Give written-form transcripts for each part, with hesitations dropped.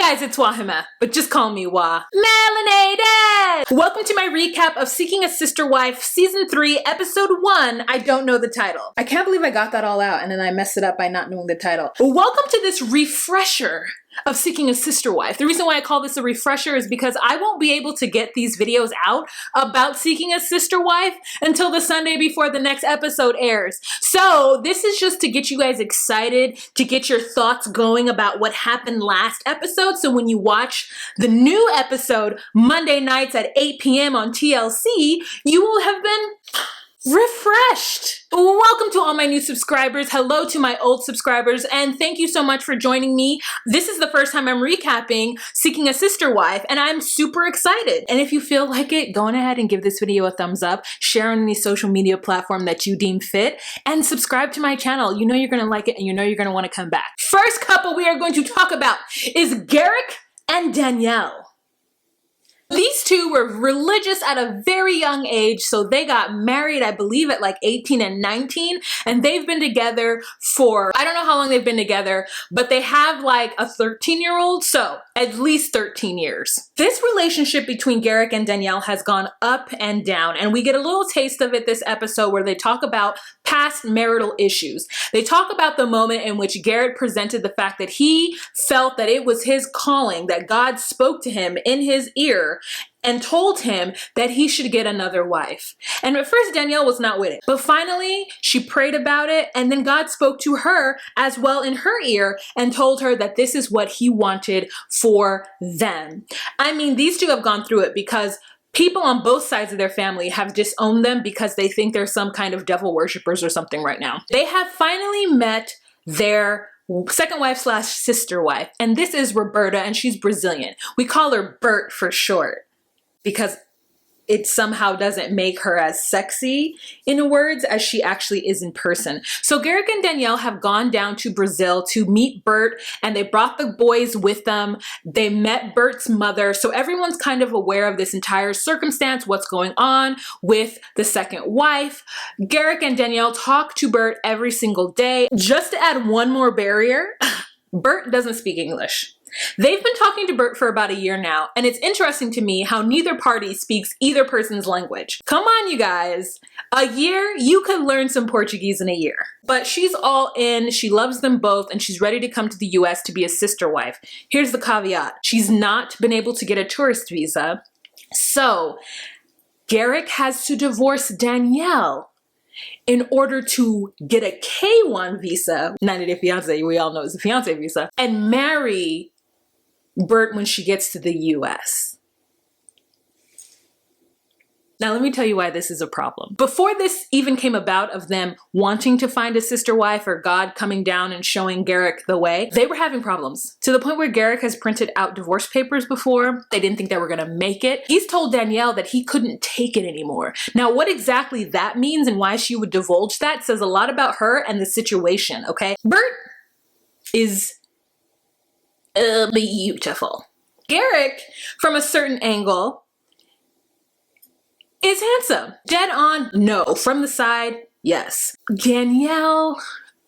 guys, it's Wahima, but just call me Wah. Melanated! Welcome to my recap of Seeking a Sister Wife, Season 3, Episode 1, I don't know the title. I can't believe I got that all out and then I messed it up by not knowing the title. Welcome to this refresher of Seeking a Sister Wife. The reason why I call this a refresher is because I won't be able to get these videos out about Seeking a Sister Wife until the Sunday before the next episode airs. So this is just to get you guys excited, to get your thoughts going about what happened last episode. So when you watch the new episode Monday nights at 8 p.m. on TLC, you will have been refreshed. Welcome to all my new subscribers. Hello to my old subscribers, and thank you so much for joining me. This is the first time I'm recapping Seeking a Sister Wife, and I'm super excited. And if you feel like it, go on ahead and give this video a thumbs up, share on any social media platform that you deem fit, and subscribe to my channel. You know you're gonna like it, and you know you're gonna want to come back. First couple we are going to talk about is Garrick and Danielle. These two were religious at a very young age, so they got married, I believe, at like 18 and 19, and they've been together for, I don't know how long they've been together, but they have like a 13-year-old, so at least 13 years. This relationship between Garrick and Danielle has gone up and down, and we get a little taste of it this episode where they talk about past marital issues. They talk about the moment in which Garrick presented the fact that he felt that it was his calling, that God spoke to him in his ear and told him that he should get another wife. And at first Danielle was not with it, but finally she prayed about it, and then God spoke to her as well in her ear and told her that this is what he wanted for them. I mean, these two have gone through it because people on both sides of their family have disowned them because they think they're some kind of devil worshippers or something right now. They have finally met their second wife slash sister wife, and this is Roberta, and she's Brazilian. We call her Bert for short because it somehow doesn't make her as sexy in words as she actually is in person. So Garrick and Danielle have gone down to Brazil to meet Bert, and they brought the boys with them. They met Bert's mother, so everyone's kind of aware of this entire circumstance, what's going on with the second wife. Garrick and Danielle talk to Bert every single day. Just to add one more barrier, Bert doesn't speak English. They've been talking to Bert for about a year now, and it's interesting to me how neither party speaks either person's language. Come on, you guys. A year, you could learn some Portuguese in a year. But she's all in, she loves them both, and she's ready to come to the US to be a sister wife. Here's the caveat. She's not been able to get a tourist visa, so Garrick has to divorce Danielle in order to get a K1 visa, 90-day fiance, we all know is a fiance visa, and marry Bert when she gets to the US. Now let me tell you why this is a problem. Before this even came about of them wanting to find a sister wife or God coming down and showing Garrick the way, they were having problems to the point where Garrick has printed out divorce papers before. They didn't think they were gonna make it. He's told Danielle that he couldn't take it anymore. Now what exactly that means and why she would divulge that says a lot about her and the situation, okay? Bert is beautiful. Garrick, from a certain angle, is handsome. Dead on, no. From the side, yes. Danielle,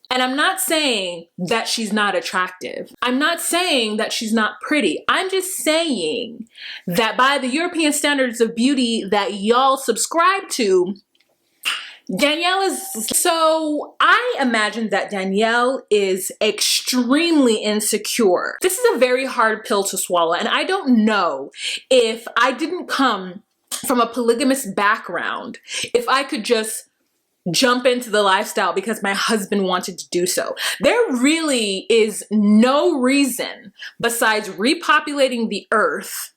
and I'm not saying that she's not attractive. I'm not saying that she's not pretty. I'm just saying that by the European standards of beauty that y'all subscribe to, Danielle is, so I imagine that Danielle is extremely insecure. This is a very hard pill to swallow, and I don't know if I didn't come from a polygamous background, if I could just jump into the lifestyle because my husband wanted to do so. There really is no reason besides repopulating the earth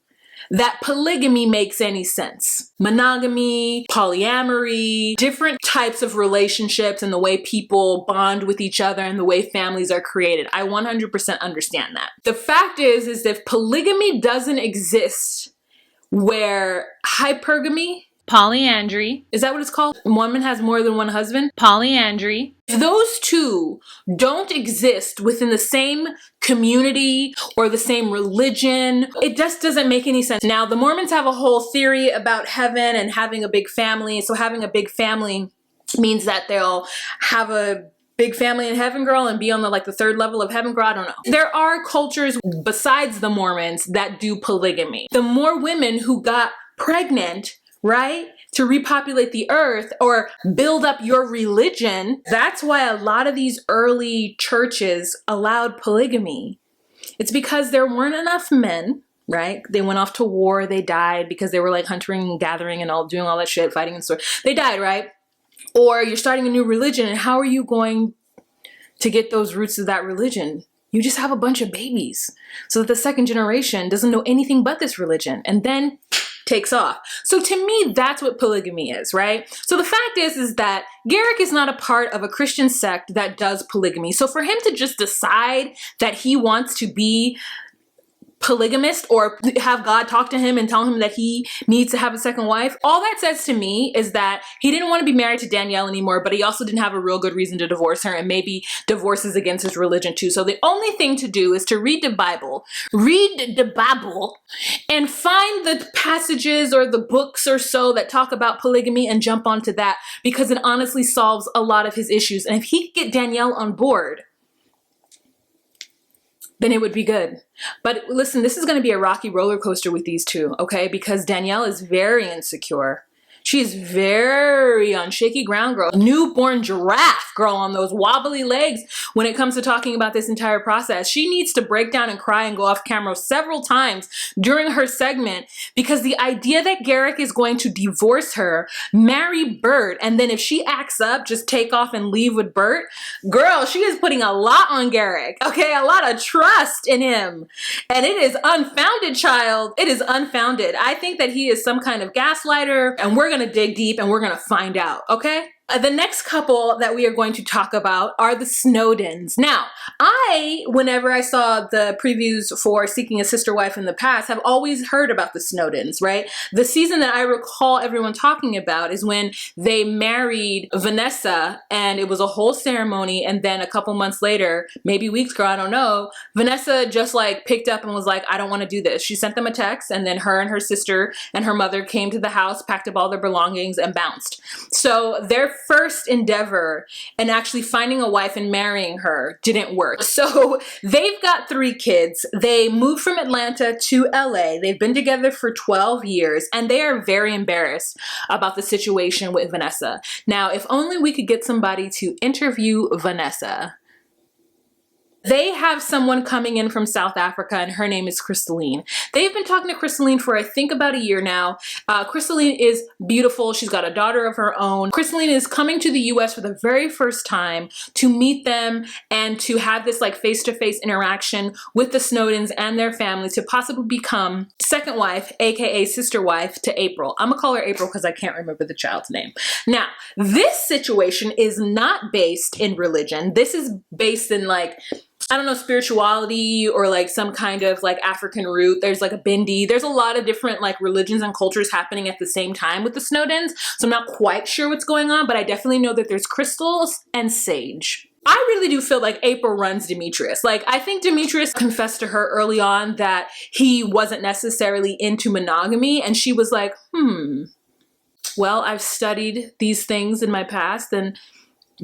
that polygamy makes any sense. Monogamy, polyamory, different types of relationships and the way people bond with each other and the way families are created. I 100% understand that. The fact is if polygamy doesn't exist where hypergamy, polyandry, is that what it's called? One woman has more than one husband? polyandry, If those two don't exist within the same community or the same religion, it just doesn't make any sense. Now, the Mormons have a whole theory about heaven and having a big family. So having a big family means that they'll have a big family in heaven, girl, and be on the third level of heaven, girl. I don't know. There are cultures besides the Mormons that do polygamy. The more women who got pregnant, right, to repopulate the earth or build up your religion, that's why a lot of these early churches allowed polygamy. It's because there weren't enough men, right? They went off to war, they died because they were like hunting and gathering and all doing all that shit, fighting and sword. They died, right? Or you're starting a new religion, and how are you going to get those roots of that religion? You just have a bunch of babies so that the second generation doesn't know anything but this religion and then takes off. So to me, that's what polygamy is, right? So the fact is that Garrick is not a part of a Christian sect that does polygamy. So for him to just decide that he wants to be polygamist or have God talk to him and tell him that he needs to have a second wife, all that says to me is that he didn't want to be married to Danielle anymore, but he also didn't have a real good reason to divorce her, and maybe divorce is against his religion too. So the only thing to do is to read the Bible, and find the passages or the books or so that talk about polygamy and jump onto that, because it honestly solves a lot of his issues. And if he could get Danielle on board, then it would be good. But listen, this is going to be a rocky roller coaster with these two, okay? Because Danielle is very insecure. She's very on shaky ground, girl. Newborn giraffe, girl, on those wobbly legs when it comes to talking about this entire process. She needs to break down and cry and go off camera several times during her segment, because the idea that Garrick is going to divorce her, marry Bert, and then if she acts up, just take off and leave with Bert, girl, she is putting a lot on Garrick, okay? A lot of trust in him. And it is unfounded, child. It is unfounded. I think that he is some kind of gaslighter, and we're gonna dig deep and we're gonna find out, okay? The next couple that we are going to talk about are the Snowdens. Now, whenever I saw the previews for Seeking a Sister Wife in the past, have always heard about the Snowdens, right? The season that I recall everyone talking about is when they married Vanessa, and it was a whole ceremony, and then a couple months later, maybe weeks ago, I don't know, Vanessa just like picked up and was like, I don't want to do this. She sent them a text, and then her and her sister and her mother came to the house, packed up all their belongings, and bounced. So their first endeavor in actually finding a wife and marrying her didn't work. So they've got 3 kids. They moved from Atlanta to LA. They've been together for 12 years, and they are very embarrassed about the situation with Vanessa. Now, if only we could get somebody to interview Vanessa. They have someone coming in from South Africa, and her name is Crystalline. They've been talking to Crystalline for, I think, about a year now. Crystalline is beautiful. She's got a daughter of her own. Crystalline is coming to the US for the very first time to meet them and to have this like face-to-face interaction with the Snowdens and their family to possibly become second wife, aka sister wife, to April. I'm gonna call her April because I can't remember the child's name. Now, this situation is not based in religion. This is based in like, I don't know, spirituality or like some kind of like African root. There's like a Bindi. There's a lot of different like religions and cultures happening at the same time with the Snowdens. So I'm not quite sure what's going on, but I definitely know that there's crystals and sage. I really do feel like April runs Demetrius. Like, I think Demetrius confessed to her early on that he wasn't necessarily into monogamy. And she was like, well, I've studied these things in my past and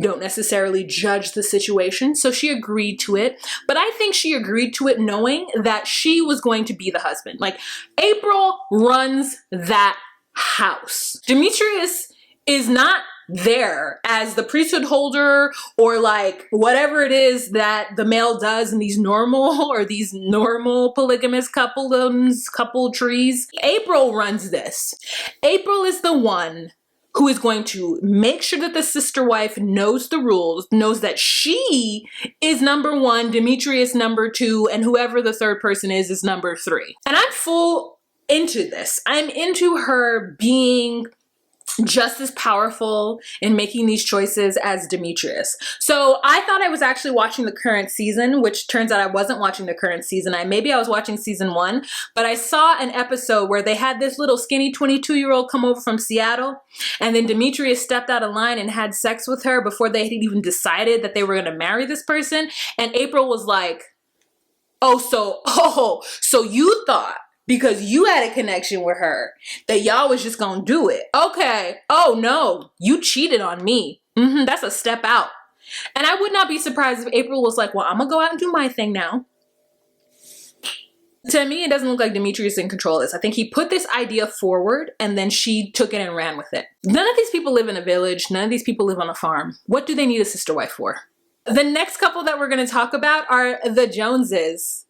don't necessarily judge the situation. So she agreed to it. But I think she agreed to it knowing that she was going to be the husband. Like, April runs that house. Demetrius is not there as the priesthood holder or like whatever it is that the male does in these normal polygamous couple trees. April runs this. April is the one who is going to make sure that the sister wife knows the rules, knows that she is number 1, Demetrius number 2, and whoever the third person is number 3. And I'm full into this. I'm into her being just as powerful in making these choices as Demetrius. So I thought I was actually watching the current season, which turns out I wasn't watching the current season. Maybe I was watching season 1, but I saw an episode where they had this little skinny 22-year-old come over from Seattle, and then Demetrius stepped out of line and had sex with her before they had even decided that they were gonna marry this person. And April was like, so you thought because you had a connection with her that y'all was just gonna do it. Okay. Oh no, you cheated on me. That's a step out. And I would not be surprised if April was like, well, I'm gonna go out and do my thing now. To me, it doesn't look like Demetrius in control of this. I think he put this idea forward and then she took it and ran with it. None of these people live in a village. None of these people live on a farm. What do they need a sister wife for? The next couple that we're going to talk about are the Joneses.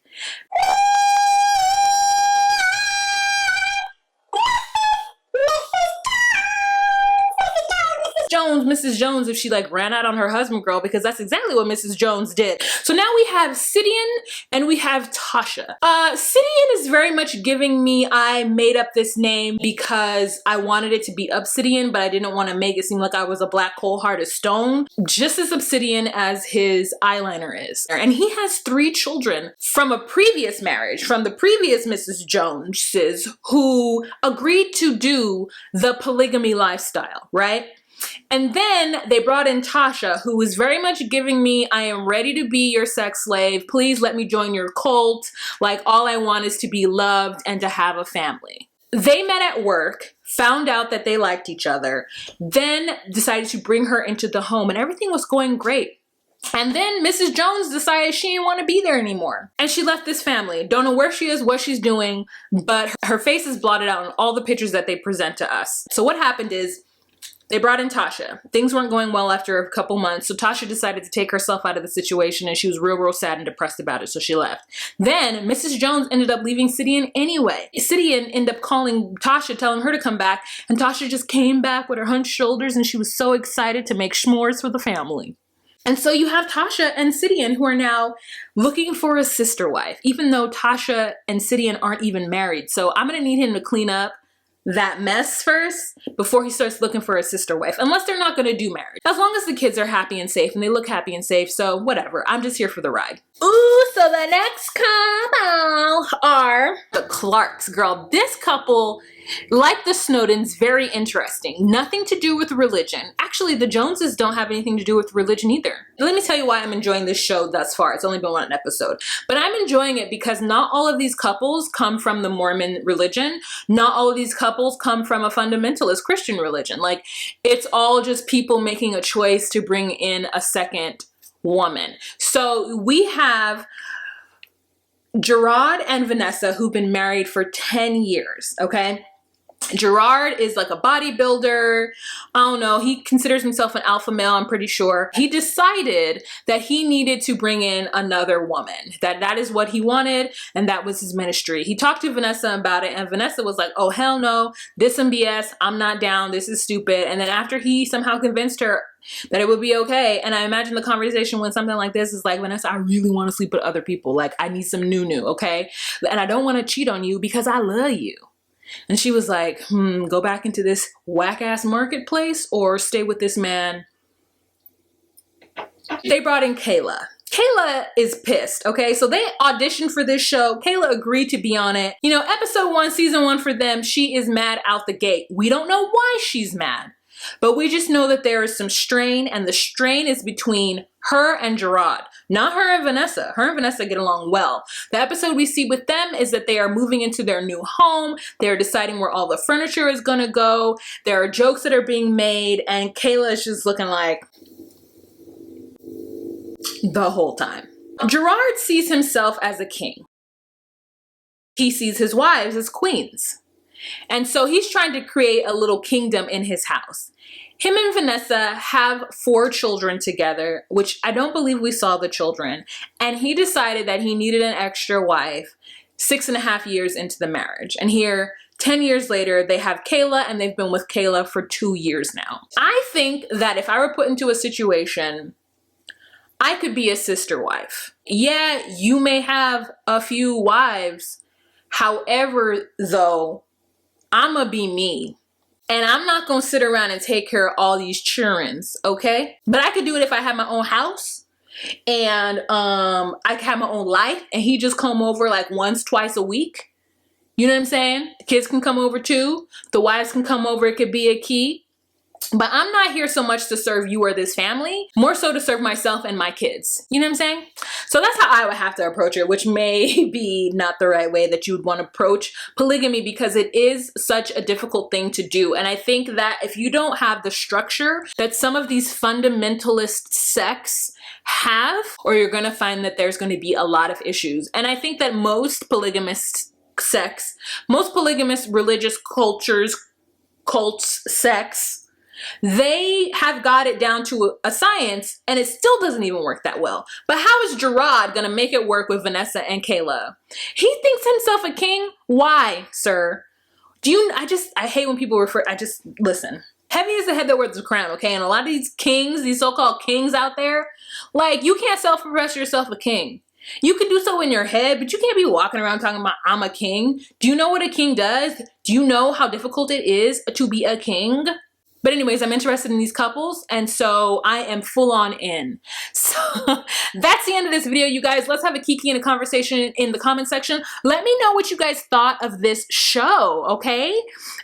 Mrs. Jones, if she like ran out on her husband, girl, because that's exactly what Mrs. Jones did. So now we have Sidian and we have Tasha. Sidian is very much giving me, I made up this name because I wanted it to be Obsidian, but I didn't want to make it seem like I was a black cold-hearted stone. Just as Obsidian as his eyeliner is. And he has 3 children from a previous marriage, from the previous Mrs. Joneses, who agreed to do the polygamy lifestyle, right? And then they brought in Tasha, who was very much giving me, I am ready to be your sex slave. Please let me join your cult. Like, all I want is to be loved and to have a family. They met at work, found out that they liked each other, then decided to bring her into the home, and everything was going great. And then Mrs. Jones decided she didn't want to be there anymore. And she left this family. Don't know where she is, what she's doing, but her face is blotted out in all the pictures that they present to us. So what happened is, they brought in Tasha. Things weren't going well after a couple months, so Tasha decided to take herself out of the situation, and she was real sad and depressed about it, so she left. Then Mrs. Jones ended up leaving Sidian anyway. Sidian ended up calling Tasha, telling her to come back, and Tasha just came back with her hunched shoulders, and she was so excited to make s'mores for the family. And so you have Tasha and Sidian, who are now looking for a sister wife, even though Tasha and Sidian aren't even married. So I'm gonna need him to clean up that mess first before he starts looking for a sister wife, unless they're not going to do marriage. As long as the kids are happy and safe and they look happy and safe, so whatever. I'm just here for the ride. Ooh, so the next couple are the Clarks. Girl, this couple, like the Snowdens, very interesting. Nothing to do with religion. Actually, the Joneses don't have anything to do with religion either. Let me tell you why I'm enjoying this show thus far. It's only been 1 episode. But I'm enjoying it because not all of these couples come from the Mormon religion. Not all of these couples come from a fundamentalist Christian religion. Like, it's all just people making a choice to bring in a second woman. So we have Gerard and Vanessa, who've been married for 10 years, okay? Gerard is like a bodybuilder. I don't know. He considers himself an alpha male, I'm pretty sure. He decided that he needed to bring in another woman, that is what he wanted, and that was his ministry. He talked to Vanessa about it, and Vanessa was like, oh, hell no, this some BS. I'm not down. This is stupid. And then after he somehow convinced her that it would be okay, and I imagine the conversation when something like this is like, Vanessa, I really want to sleep with other people. Like, I need some new, okay? And I don't want to cheat on you because I love you. And she was like, go back into this whack-ass marketplace or stay with this man. They brought in Kayla. Kayla is pissed, okay? So they auditioned for this show. Kayla agreed to be on it. You know, episode 1, season 1 for them, she is mad out the gate. We don't know why she's mad, but we just know that there is some strain, and the strain is between her and Gerard, not her and Vanessa. Her and Vanessa get along well. The episode we see with them is that they are moving into their new home. They're deciding where all the furniture is gonna go. There are jokes that are being made, and Kayla is just looking like the whole time. Gerard sees himself as a king. He sees his wives as queens. And so he's trying to create a little kingdom in his house. Him and Vanessa have 4 children together, which I don't believe we saw the children. And he decided that he needed an extra wife 6.5 years into the marriage. And here, 10 years later, they have Kayla, and they've been with Kayla for 2 years now. I think that if I were put into a situation, I could be a sister wife. Yeah, you may have a few wives. However, though, I'ma be me. And I'm not gonna sit around and take care of all these childrens, okay? But I could do it if I had my own house and I could have my own life, and he just come over like once, twice a week. You know what I'm saying? The kids can come over too. The wives can come over. It could be a key. But I'm not here so much to serve you or this family, more so to serve myself and my kids. You know what I'm saying? So that's how I would have to approach it, which may be not the right way that you would want to approach polygamy, because it is such a difficult thing to do. And I think that if you don't have the structure that some of these fundamentalist sects have, or you're going to find that there's going to be a lot of issues. And I think that most polygamist sects, most polygamist religious cultures, cults, sects, they have got it down to a science, and it still doesn't even work that well. But how is Gerard gonna make it work with Vanessa and Kayla? He thinks himself a king? Why, sir? I hate when people listen. Heavy is the head that wears the crown, okay? And a lot of these kings, these so-called kings out there, like, you can't self-profess yourself a king. You can do so in your head, but you can't be walking around talking about, I'm a king. Do you know what a king does? Do you know how difficult it is to be a king? But anyways, I'm interested in these couples, and so I am full on in. So that's the end of this video, you guys. Let's have a kiki and a conversation in the comment section. Let me know what you guys thought of this show, okay?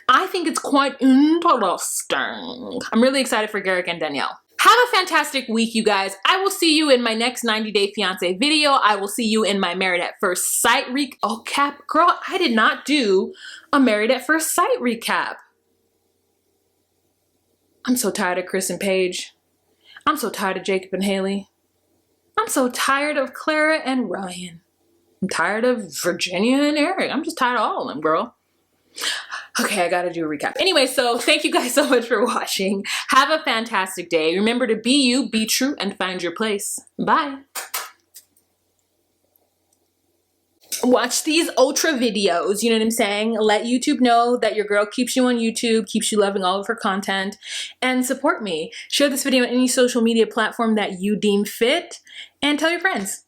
I think it's quite interesting. I'm really excited for Garrick and Danielle. Have a fantastic week, you guys. I will see you in my next 90 Day Fiancé video. I will see you in my Married at First Sight recap. Girl, I did not do a Married at First Sight recap. I'm so tired of Chris and Paige. I'm so tired of Jacob and Haley. I'm so tired of Clara and Ryan. I'm tired of Virginia and Eric. I'm just tired of all of them, girl. Okay, I gotta do a recap. Anyway, so thank you guys so much for watching. Have a fantastic day. Remember to be you, be true, and find your place. Bye. Watch these ultra videos, you know what I'm saying? Let YouTube know that your girl keeps you on YouTube, keeps you loving all of her content, and support me. Share this video on any social media platform that you deem fit, and tell your friends.